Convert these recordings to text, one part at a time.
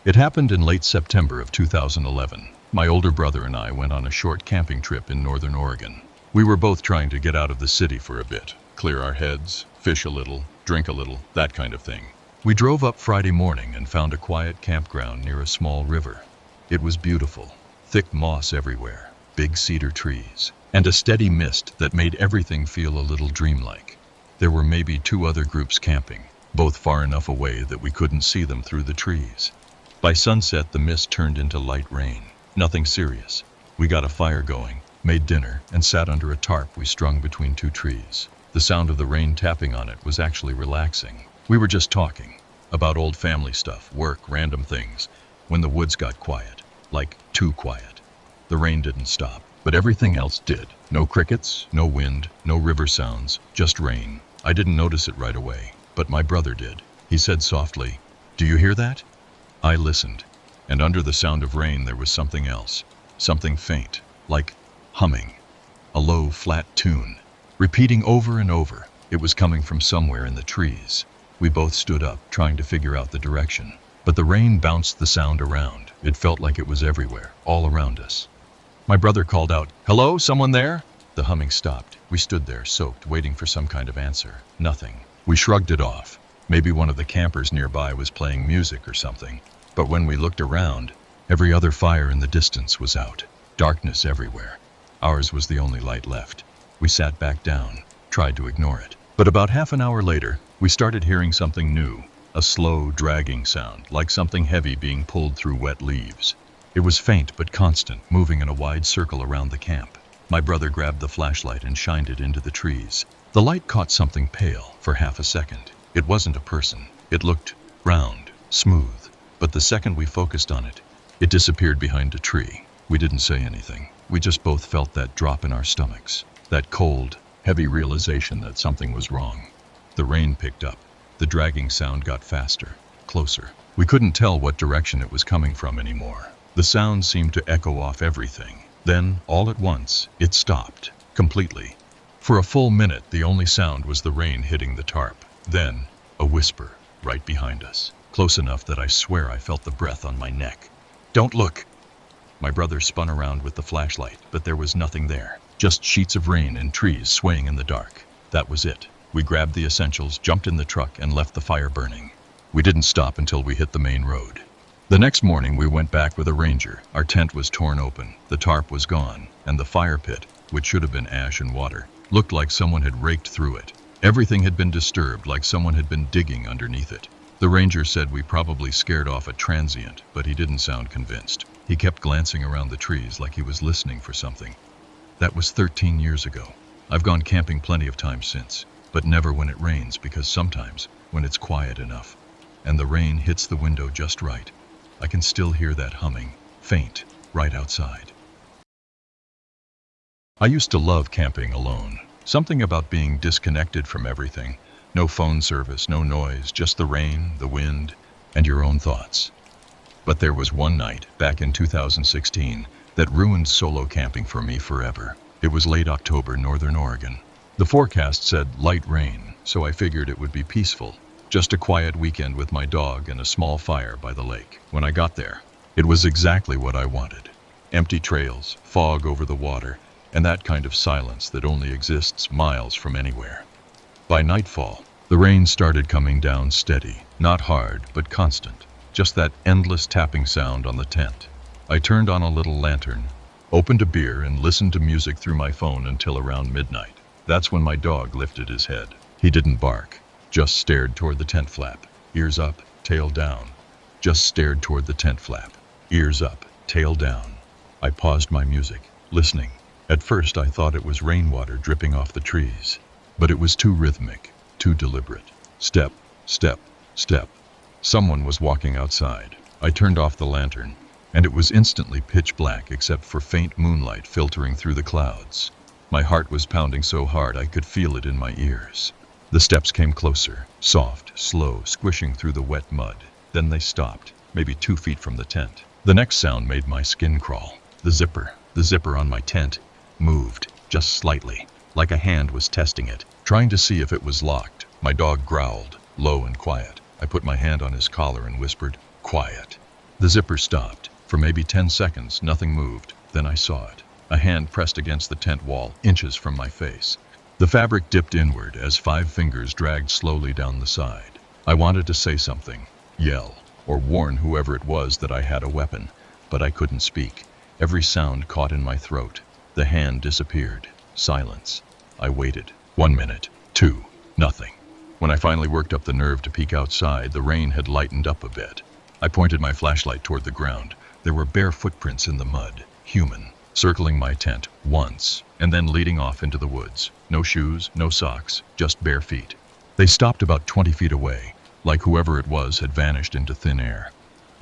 It happened in late September of 2011. My older brother and I went on a short camping trip in northern Oregon. We were both trying to get out of the city for a bit, clear our heads, fish a little, drink a little, that kind of thing. We drove up Friday morning and found a quiet campground near a small river. It was beautiful, thick moss everywhere, big cedar trees, and a steady mist that made everything feel a little dreamlike. There were maybe 2 other groups camping, both far enough away that we couldn't see them through the trees. By sunset, the mist turned into light rain. Nothing serious. We got a fire going, made dinner, and sat under a tarp we strung between 2 trees. The sound of the rain tapping on it was actually relaxing. We were just talking about old family stuff, work, random things, when the woods got quiet, like too quiet. The rain didn't stop, but everything else did. No crickets, no wind, no river sounds, just rain. I didn't notice it right away, but my brother did. He said softly, "Do you hear that?" I listened, and under the sound of rain there was something else, something faint, like humming, a low, flat tune, repeating over and over. It was coming from somewhere in the trees. We both stood up, trying to figure out the direction, but the rain bounced the sound around. It felt like it was everywhere, all around us. My brother called out, "Hello, someone there?" The humming stopped. We stood there, soaked, waiting for some kind of answer. Nothing. We shrugged it off. Maybe one of the campers nearby was playing music or something. But when we looked around, every other fire in the distance was out. Darkness everywhere. Ours was the only light left. We sat back down, tried to ignore it. But about half an hour later, we started hearing something new. A slow, dragging sound, like something heavy being pulled through wet leaves. It was faint but constant, moving in a wide circle around the camp. My brother grabbed the flashlight and shined it into the trees. The light caught something pale for half a second. It wasn't a person. It looked round, smooth. But the second we focused on it, it disappeared behind a tree. We didn't say anything. We just both felt that drop in our stomachs, that cold, heavy realization that something was wrong. The rain picked up. The dragging sound got faster, closer. We couldn't tell what direction it was coming from anymore. The sound seemed to echo off everything. Then, all at once, it stopped, completely. For a full minute, the only sound was the rain hitting the tarp. Then, a whisper, right behind us, close enough that I swear I felt the breath on my neck. "Don't look!" My brother spun around with the flashlight, but there was nothing there. Just sheets of rain and trees swaying in the dark. That was it. We grabbed the essentials, jumped in the truck, and left the fire burning. We didn't stop until we hit the main road. The next morning, we went back with a ranger. Our tent was torn open, the tarp was gone, and the fire pit, which should have been ash and water, looked like someone had raked through it. Everything had been disturbed, like someone had been digging underneath it. The ranger said we probably scared off a transient, but he didn't sound convinced. He kept glancing around the trees like he was listening for something. That was 13 years ago. I've gone camping plenty of times since, but never when it rains, because sometimes, when it's quiet enough, and the rain hits the window just right, I can still hear that humming, faint, right outside. I used to love camping alone. Something about being disconnected from everything. No phone service, no noise, just the rain, the wind, and your own thoughts. But there was one night, back in 2016, that ruined solo camping for me forever. It was late October, northern Oregon. The forecast said light rain, so I figured it would be peaceful. Just a quiet weekend with my dog and a small fire by the lake. When I got there, it was exactly what I wanted. Empty trails, fog over the water, and that kind of silence that only exists miles from anywhere. By nightfall, the rain started coming down steady, not hard, but constant. Just that endless tapping sound on the tent. I turned on a little lantern, opened a beer, and listened to music through my phone until around midnight. That's when my dog lifted his head. He didn't bark, just stared toward the tent flap. Ears up, tail down. Just stared toward the tent flap. Ears up, tail down. I paused my music, listening. At first I thought it was rainwater dripping off the trees, but it was too rhythmic, too deliberate. Step, step, step. Someone was walking outside. I turned off the lantern, and it was instantly pitch black except for faint moonlight filtering through the clouds. My heart was pounding so hard I could feel it in my ears. The steps came closer, soft, slow, squishing through the wet mud. Then they stopped, maybe 2 feet from the tent. The next sound made my skin crawl. The zipper on my tent, moved, just slightly, like a hand was testing it, trying to see if it was locked. My dog growled, low and quiet. I put my hand on his collar and whispered, "Quiet." The zipper stopped. For maybe 10 seconds, nothing moved. Then I saw it. A hand pressed against the tent wall, inches from my face. The fabric dipped inward as 5 fingers dragged slowly down the side. I wanted to say something, yell, or warn whoever it was that I had a weapon, but I couldn't speak. Every sound caught in my throat. The hand disappeared. Silence. I waited. 1 minute. 2. Nothing. When I finally worked up the nerve to peek outside, the rain had lightened up a bit. I pointed my flashlight toward the ground. There were bare footprints in the mud, human, circling my tent once, and then leading off into the woods. No shoes, no socks, just bare feet. They stopped about 20 feet away, like whoever it was had vanished into thin air.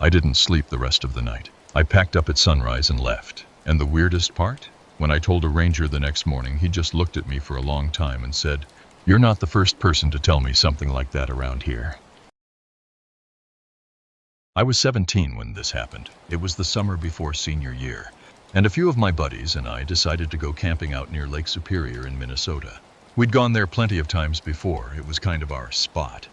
I didn't sleep the rest of the night. I packed up at sunrise and left. And the weirdest part? When I told a ranger the next morning, he just looked at me for a long time and said, "You're not the first person to tell me something like that around here." I was 17 when this happened. It was the summer before senior year, and a few of my buddies and I decided to go camping out near Lake Superior in Minnesota. We'd gone there plenty of times before. It was kind of our spot.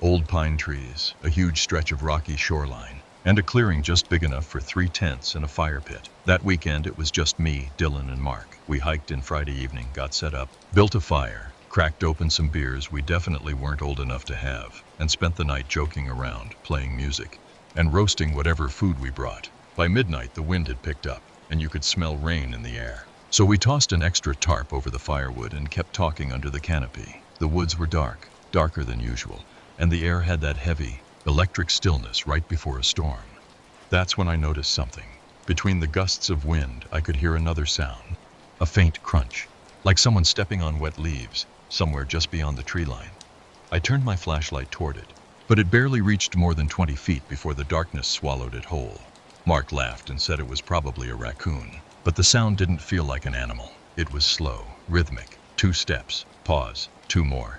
Old pine trees, a huge stretch of rocky shoreline, and a clearing just big enough for 3 tents and a fire pit. That weekend it was just me, Dylan, and Mark. We hiked in Friday evening, got set up, built a fire, cracked open some beers we definitely weren't old enough to have, and spent the night joking around, playing music, and roasting whatever food we brought. By midnight the wind had picked up, and you could smell rain in the air. So we tossed an extra tarp over the firewood and kept talking under the canopy. The woods were dark, darker than usual, and the air had that heavy, electric stillness right before a storm. That's when I noticed something. Between the gusts of wind, I could hear another sound. A faint crunch, like someone stepping on wet leaves, somewhere just beyond the tree line. I turned my flashlight toward it, but it barely reached more than 20 feet before the darkness swallowed it whole. Mark laughed and said it was probably a raccoon, but the sound didn't feel like an animal. It was slow, rhythmic, 2 steps, pause, 2 more.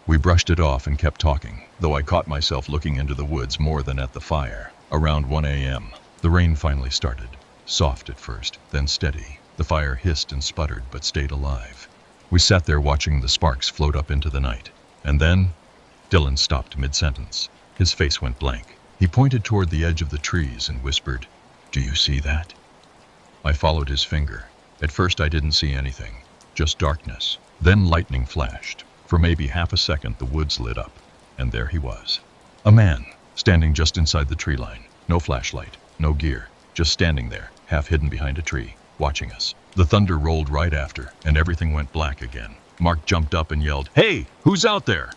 We brushed it off and kept talking, though I caught myself looking into the woods more than at the fire. Around 1 a.m., the rain finally started, soft at first, then steady. The fire hissed and sputtered but stayed alive. We sat there watching the sparks float up into the night, and then Dylan stopped mid-sentence. His face went blank. He pointed toward the edge of the trees and whispered, "Do you see that?" I followed his finger. At first I didn't see anything, just darkness. Then lightning flashed. For maybe half a second the woods lit up, and there he was. A man, standing just inside the tree line. No flashlight, no gear, just standing there, half hidden behind a tree, watching us. The thunder rolled right after, and everything went black again. Mark jumped up and yelled, "Hey, who's out there?"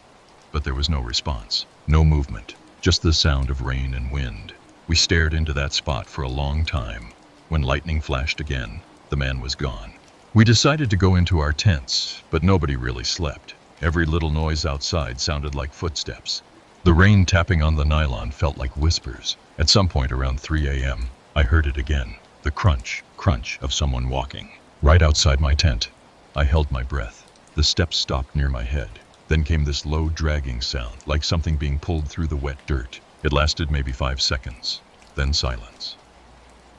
But there was no response, no movement, just the sound of rain and wind. We stared into that spot for a long time. When lightning flashed again, the man was gone. We decided to go into our tents, but nobody really slept. Every little noise outside sounded like footsteps. The rain tapping on the nylon felt like whispers. At some point around 3 a.m., I heard it again, the crunch, crunch of someone walking. Right outside my tent. I held my breath. The steps stopped near my head. Then came this low dragging sound, like something being pulled through the wet dirt. It lasted maybe 5 seconds. Then silence.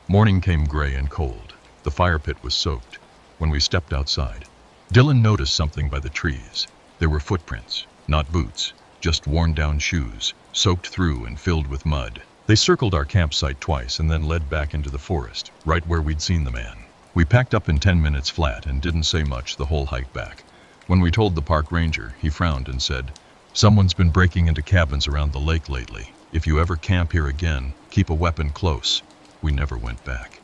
Morning came gray and cold. The fire pit was soaked. When we stepped outside, Dylan noticed something by the trees. There were footprints, not boots, just worn-down shoes, soaked through and filled with mud. They circled our campsite twice and then led back into the forest, right where we'd seen the man. We packed up in 10 minutes flat and didn't say much the whole hike back. When we told the park ranger, he frowned and said, "Someone's been breaking into cabins around the lake lately. If you ever camp here again, keep a weapon close." We never went back.